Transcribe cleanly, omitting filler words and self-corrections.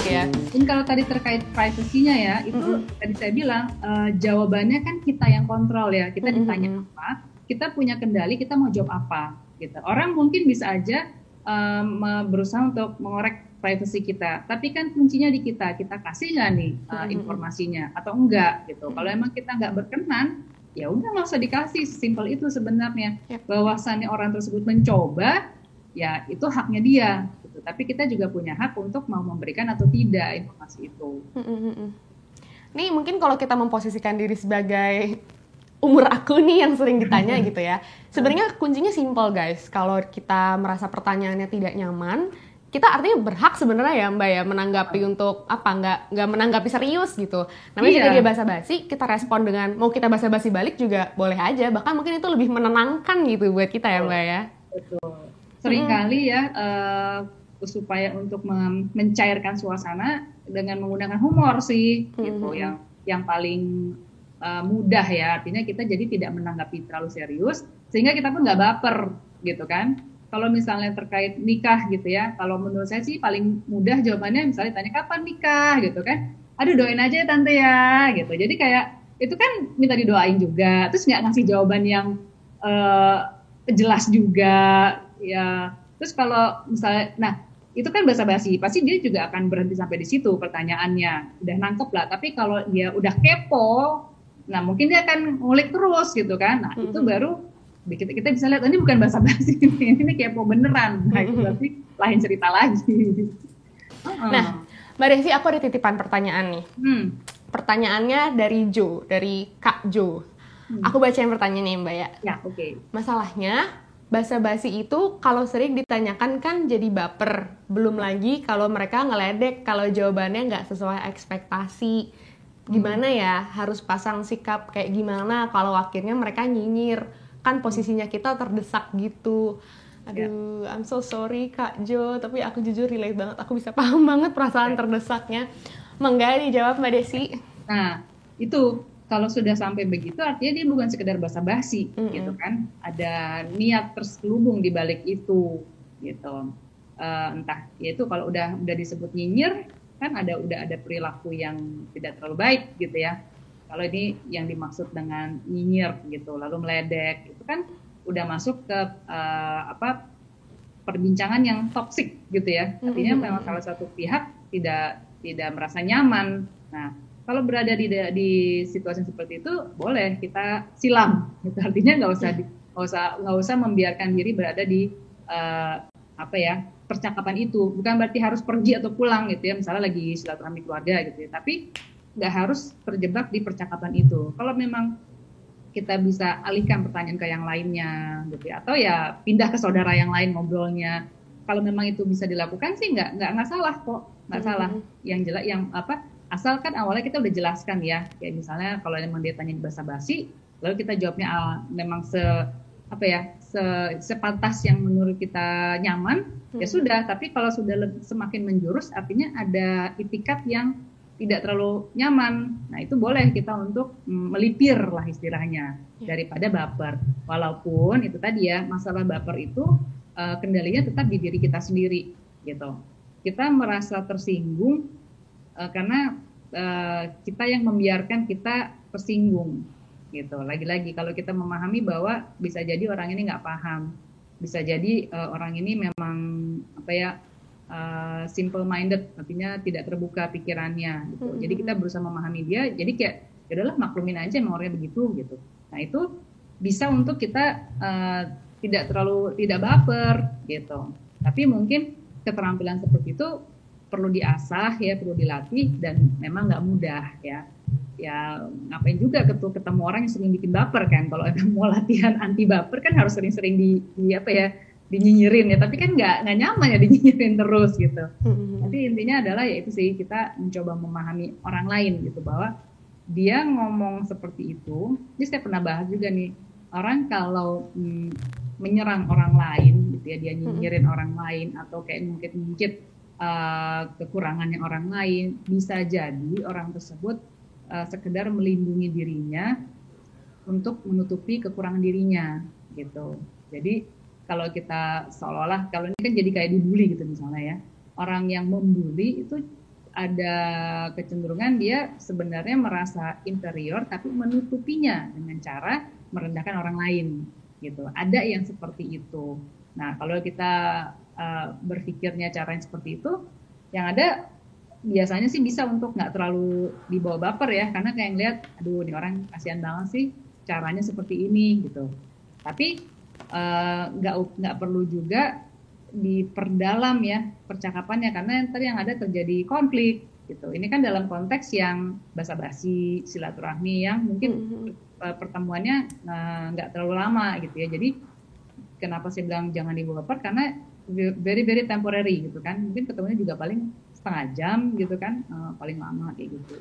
Ya. Dan kalau tadi terkait privacy-nya ya, itu tadi saya bilang jawabannya kan kita yang kontrol ya. Kita ditanya apa, kita punya kendali, kita mau jawab apa gitu. Orang mungkin bisa aja berusaha untuk mengorek privacy kita, tapi kan kuncinya di kita kasih nggak nih informasinya atau enggak gitu. Kalau emang kita nggak berkenan, ya udah nggak usah dikasih, simpel itu sebenarnya. Bahwasannya orang tersebut mencoba, ya itu haknya dia gitu. Tapi kita juga punya hak untuk mau memberikan atau tidak informasi itu. Nih mungkin kalau kita memposisikan diri sebagai umur aku nih yang sering ditanya gitu ya, sebenarnya kuncinya simple guys. Kalau kita merasa pertanyaannya tidak nyaman, kita artinya berhak sebenarnya ya Mbak ya menanggapi untuk apa, nggak menanggapi serius gitu. Namanya juga dia basa-basi, kita respon dengan mau kita basa-basi balik juga boleh aja, bahkan mungkin itu lebih menenangkan gitu buat kita ya Mbak ya. Betul. Seringkali ya supaya untuk mencairkan suasana dengan menggunakan humor sih gitu yang paling mudah ya, artinya kita jadi tidak menanggapi terlalu serius sehingga kita pun nggak baper gitu kan. Kalau misalnya terkait nikah gitu ya, kalau menurut saya sih paling mudah jawabannya misalnya tanya kapan nikah gitu kan, aduh doain aja ya tante ya gitu. Jadi kayak itu kan minta didoain juga, terus nggak ngasih jawaban yang jelas juga ya. Terus kalau misalnya, nah itu kan basa-basi, pasti dia juga akan berhenti sampai di situ pertanyaannya, udah nangkep lah. Tapi kalau dia udah kepo, nah mungkin dia akan ngulik terus gitu kan. Nah itu baru kita bisa lihat ini bukan basa-basi, ini kepo beneran. Nah itu berarti lain cerita lagi. Nah Mbak Desi, aku ada titipan pertanyaan nih. Pertanyaannya dari Kak Jo. Aku bacain pertanyaannya Mbak ya. Ya, oke. Masalahnya basa-basi itu kalau sering ditanyakan kan jadi baper. Belum lagi kalau mereka ngeledek kalau jawabannya nggak sesuai ekspektasi. Gimana ya, harus pasang sikap kayak gimana kalau akhirnya mereka nyinyir. Kan posisinya kita terdesak gitu. Aduh, I'm so sorry Kak Jo, tapi aku jujur relate banget. Aku bisa paham banget perasaan terdesaknya. Mangga dijawab Mbak Desi. Nah, itu kalau sudah sampai begitu artinya dia bukan sekedar basa-basi gitu kan. Ada niat terselubung di balik itu gitu. Entah yaitu kalau udah disebut nyinyir kan udah ada perilaku yang tidak terlalu baik gitu ya. Kalau ini yang dimaksud dengan nyinyir gitu, lalu meledek, itu kan udah masuk ke perbincangan yang toksik gitu ya. Artinya memang salah satu pihak tidak merasa nyaman. Nah, kalau berada di situasi seperti itu, boleh kita silam. Gitu. Artinya nggak usah membiarkan diri berada di percakapan itu. Bukan berarti harus pergi atau pulang gitu ya. Misalnya lagi silaturahmi keluarga gitu ya. Tapi nggak harus terjebak di percakapan itu. Kalau memang kita bisa alihkan pertanyaan ke yang lainnya, gitu ya, atau ya pindah ke saudara yang lain ngobrolnya. Kalau memang itu bisa dilakukan sih nggak salah kok, nggak salah. Yang jelas, asalkan awalnya kita udah jelaskan ya, kayak misalnya kalau memang dia tanya basa-basi, lalu kita jawabnya memang sepantas yang menurut kita nyaman, ya sudah. Tapi kalau sudah semakin menjurus, artinya ada itikat yang tidak terlalu nyaman. Nah itu boleh kita untuk melipir lah istilahnya daripada baper. Walaupun itu tadi ya, masalah baper itu kendalinya tetap di diri kita sendiri gitu. Kita merasa tersinggung karena kita yang membiarkan kita tersinggung gitu. Lagi-lagi kalau kita memahami bahwa bisa jadi orang ini nggak paham, bisa jadi orang ini memang simple minded, artinya tidak terbuka pikirannya gitu. Jadi kita berusaha memahami dia, jadi kayak ya udahlah maklumin aja emang orangnya begitu gitu. Nah itu bisa untuk kita tidak baper gitu. Tapi mungkin keterampilan seperti itu perlu diasah ya, perlu dilatih, dan memang nggak mudah ya. Ya ngapain juga ketemu orang yang sering bikin baper kan. Kalau mau latihan anti baper kan harus sering-sering dinyinyirin ya, tapi kan nggak nyaman ya dinyinyirin terus gitu. Tapi intinya adalah ya itu sih, kita mencoba memahami orang lain gitu, bahwa dia ngomong seperti itu. Jadi saya pernah bahas juga nih, orang kalau menyerang orang lain gitu ya, dia nyinyirin orang lain atau kayak ngungkit kekurangannya orang lain, bisa jadi orang tersebut sekedar melindungi dirinya untuk menutupi kekurangan dirinya gitu. Jadi kalau kita seolah-olah kalau ini kan jadi kayak dibully gitu misalnya ya. Orang yang membuli itu ada kecenderungan dia sebenarnya merasa inferior tapi menutupinya dengan cara merendahkan orang lain gitu. Ada yang seperti itu. Nah, kalau kita berpikirnya cara yang seperti itu, yang ada biasanya sih bisa untuk nggak terlalu dibawa baper ya, karena kayak ngeliat, aduh ini orang kasihan banget sih caranya seperti ini gitu. Tapi nggak perlu juga diperdalam ya percakapannya, karena tadi yang ada terjadi konflik gitu. Ini kan dalam konteks yang basa-basi silaturahmi yang mungkin pertemuannya nggak terlalu lama gitu ya. Jadi kenapa saya bilang jangan dibawa baper, karena very very temporary gitu kan. Mungkin ketemunya juga paling setengah jam gitu kan, paling lama kayak gitu.